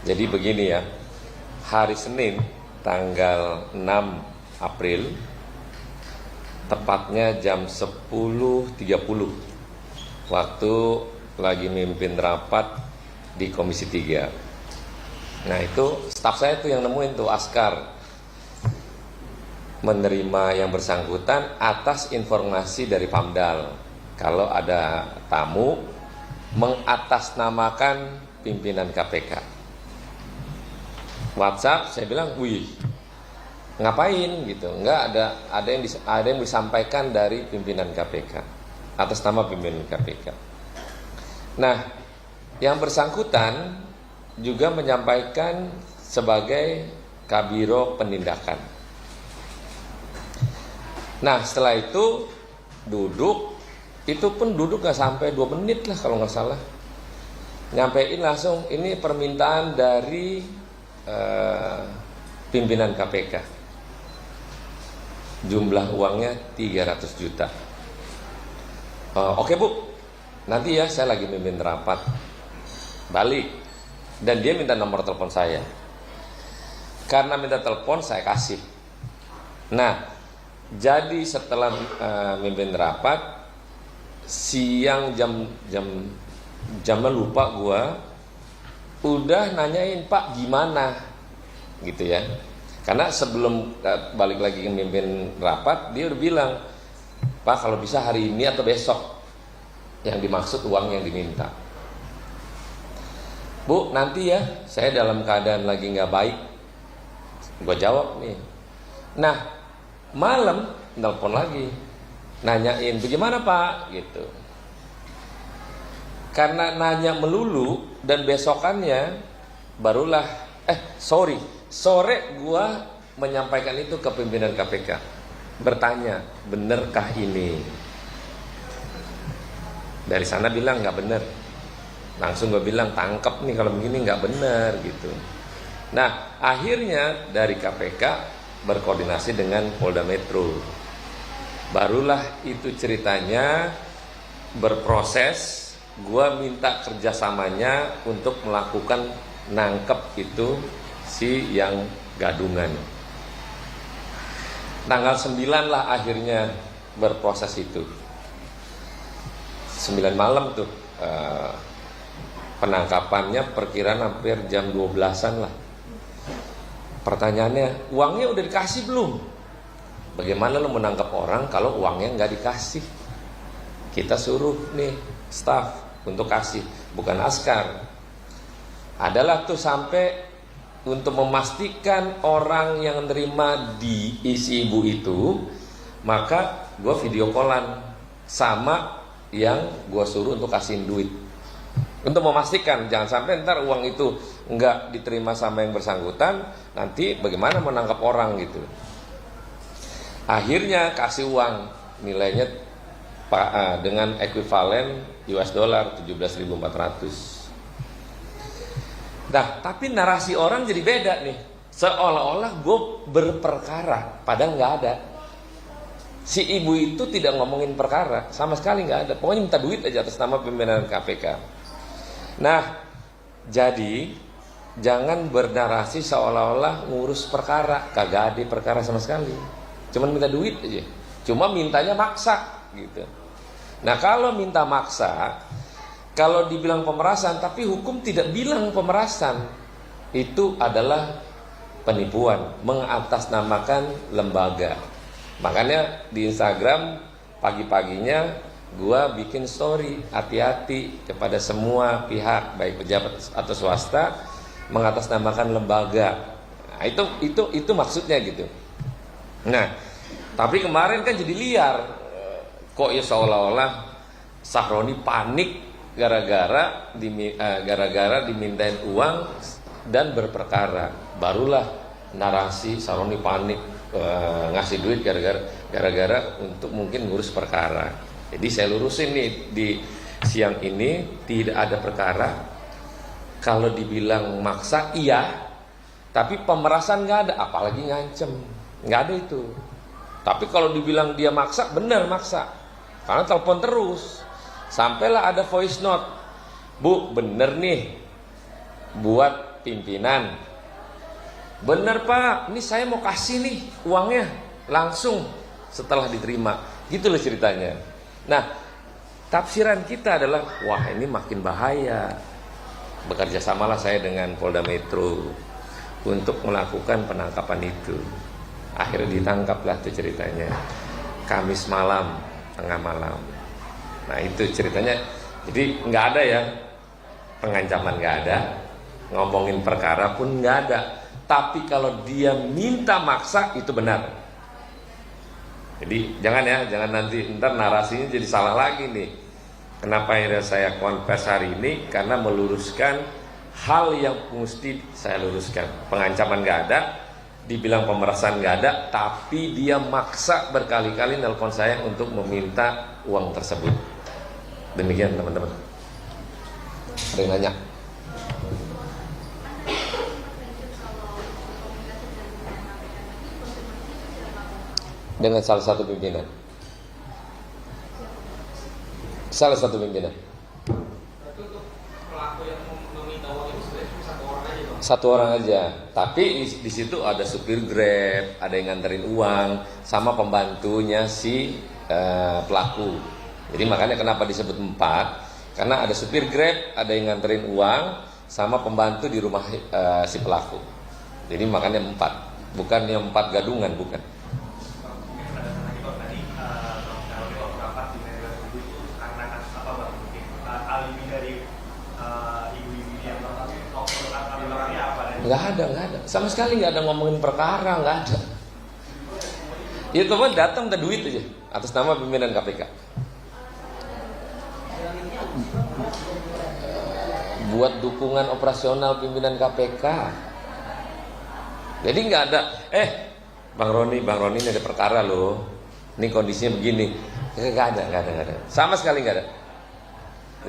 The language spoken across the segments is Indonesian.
Jadi begini ya, hari Senin tanggal 6 April, tepatnya jam 10.30, waktu lagi mimpin rapat di Komisi 3. Nah itu staf saya tuh yang nemuin tuh, Askar, menerima yang bersangkutan atas informasi dari Pamdal kalau ada tamu mengatasnamakan pimpinan KPK. WhatsApp, saya bilang, wih, ngapain gitu? Enggak ada yang disampaikan dari pimpinan KPK atas nama pimpinan KPK. Nah, yang bersangkutan juga menyampaikan sebagai Kabiro Penindakan. Nah setelah itu duduk, itu pun duduk gak sampai 2 menit lah kalau gak salah, nyampein langsung, ini permintaan dari pimpinan KPK, jumlah uangnya 300 juta. Oke Bu, nanti ya saya lagi mimpin rapat, balik. Dan dia minta nomor telepon saya. Karena minta telepon saya kasih. Nah jadi setelah mimpin rapat, siang jamnya lupa gua, udah nanyain, Pak gimana gitu ya. Karena sebelum balik lagi ke mimpin rapat, dia udah bilang, Pak kalau bisa hari ini atau besok, yang dimaksud uang yang diminta. Bu nanti ya, saya dalam keadaan lagi nggak baik. Gua jawab nih. Nah malam nelpon lagi, nanyain bagaimana Pak gitu. Karena nanya melulu dan besokannya barulah sore gua menyampaikan itu ke pimpinan KPK, bertanya benerkah ini. Dari sana bilang nggak bener. Langsung gue bilang tangkap nih kalau begini nggak bener gitu. Nah akhirnya dari KPK berkoordinasi dengan Polda Metro, barulah itu ceritanya berproses. Gua minta kerjasamanya untuk melakukan nangkep itu si yang gadungan. Tanggal 9 lah akhirnya berproses itu, 9 malam tuh penangkapannya, perkiraan hampir jam 12-an lah. Pertanyaannya, uangnya udah dikasih belum? Bagaimana lo menangkap orang kalau uangnya nggak dikasih? Kita suruh nih staff untuk kasih, bukan Askar. Adalah tuh sampai untuk memastikan orang yang nerima di isi ibu itu, maka gue video callan sama yang gue suruh untuk kasihin duit. Untuk memastikan jangan sampai ntar uang itu nggak diterima sama yang bersangkutan, nanti bagaimana menangkap orang gitu. Akhirnya kasih uang nilainya dengan ekuivalen US dollar 17.400. Nah tapi narasi orang jadi beda nih, seolah-olah gue berperkara, padahal nggak ada. Si ibu itu tidak ngomongin perkara sama sekali, nggak ada. Pokoknya minta duit aja atas nama pimpinan KPK. Nah, jadi jangan bernarasi seolah-olah ngurus perkara, kagak ada perkara sama sekali. Cuman minta duit aja. Cuma mintanya maksa gitu. Nah, kalau minta maksa, kalau dibilang pemerasan tapi hukum tidak bilang pemerasan, itu adalah penipuan, mengatasnamakan lembaga. Makanya di Instagram pagi-paginya gua bikin story, hati-hati kepada semua pihak, baik pejabat atau swasta, mengatasnamakan lembaga. Nah, itu maksudnya gitu. Nah, tapi kemarin kan jadi liar. Kok ya seolah-olah Sahroni panik gara-gara dimintain uang dan berperkara. Barulah narasi Sahroni panik ngasih duit gara-gara untuk mungkin ngurus perkara. Jadi saya lurusin nih di siang ini, tidak ada perkara. Kalau dibilang maksa iya, tapi pemerasan nggak ada, apalagi ngancem, nggak ada itu. Tapi kalau dibilang dia maksa, benar maksa, karena telepon terus. Sampailah ada voice note, Bu bener nih buat pimpinan, bener Pak, ini saya mau kasih nih uangnya langsung setelah diterima, gitu loh ceritanya. Nah, tafsiran kita adalah, wah ini makin bahaya. Bekerja samalah saya dengan Polda Metro untuk melakukan penangkapan itu. Akhirnya ditangkaplah tuh ceritanya, Kamis malam, tengah malam. Nah itu ceritanya. Jadi nggak ada ya pengancaman, nggak ada, ngomongin perkara pun nggak ada. Tapi kalau dia minta maksa itu benar. Jadi jangan nanti ntar narasinya jadi salah lagi nih. Kenapa akhirnya saya konvers hari ini? Karena meluruskan hal yang mesti saya luruskan. Pengancaman nggak ada, dibilang pemerasan nggak ada, tapi dia maksa berkali-kali nelpon saya untuk meminta uang tersebut. Demikian teman-teman. Ada yang nanya? Dengan salah satu pimpinan. Salah satu pimpinan. Satu orang aja. Tapi di situ ada supir Grab, ada yang nganterin uang, sama pembantunya si pelaku. Jadi makanya kenapa disebut 4? Karena ada supir Grab, ada yang nganterin uang, sama pembantu di rumah si pelaku. Jadi makanya 4. Bukan yang 4 gadungan, bukan. Nggak ada, sama sekali nggak ada ngomongin perkara, nggak ada. Ya teman datang minta duit aja atas nama pimpinan KPK. Buat dukungan operasional pimpinan KPK. Jadi nggak ada, Bang Roni ini ada perkara loh. Ini kondisinya begini. Nggak ada. Sama sekali nggak ada.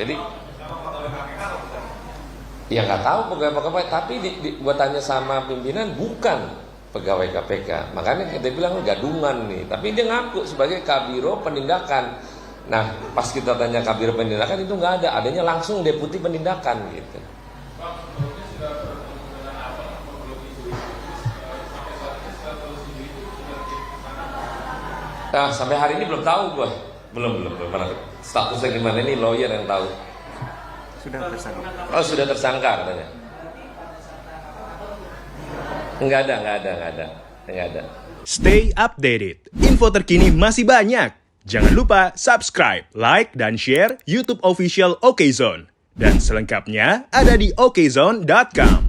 Jadi ya nggak tahu pegawai, tapi gua tanya sama pimpinan bukan pegawai KPK. Makanya dia bilang gadungan nih, tapi dia ngaku sebagai kabiro penindakan. Nah, pas kita tanya kabiro penindakan itu nggak ada, adanya langsung deputi penindakan gitu. Nah, sampai hari ini belum tahu gua. Belum. Statusnya gimana ini lawyer yang tahu. Sudah tersangka. Oh, sudah tersangka katanya. Enggak ada. Stay updated. Info terkini masih banyak. Jangan lupa subscribe, like, dan share YouTube official Okezone. Dan selengkapnya ada di okezone.com.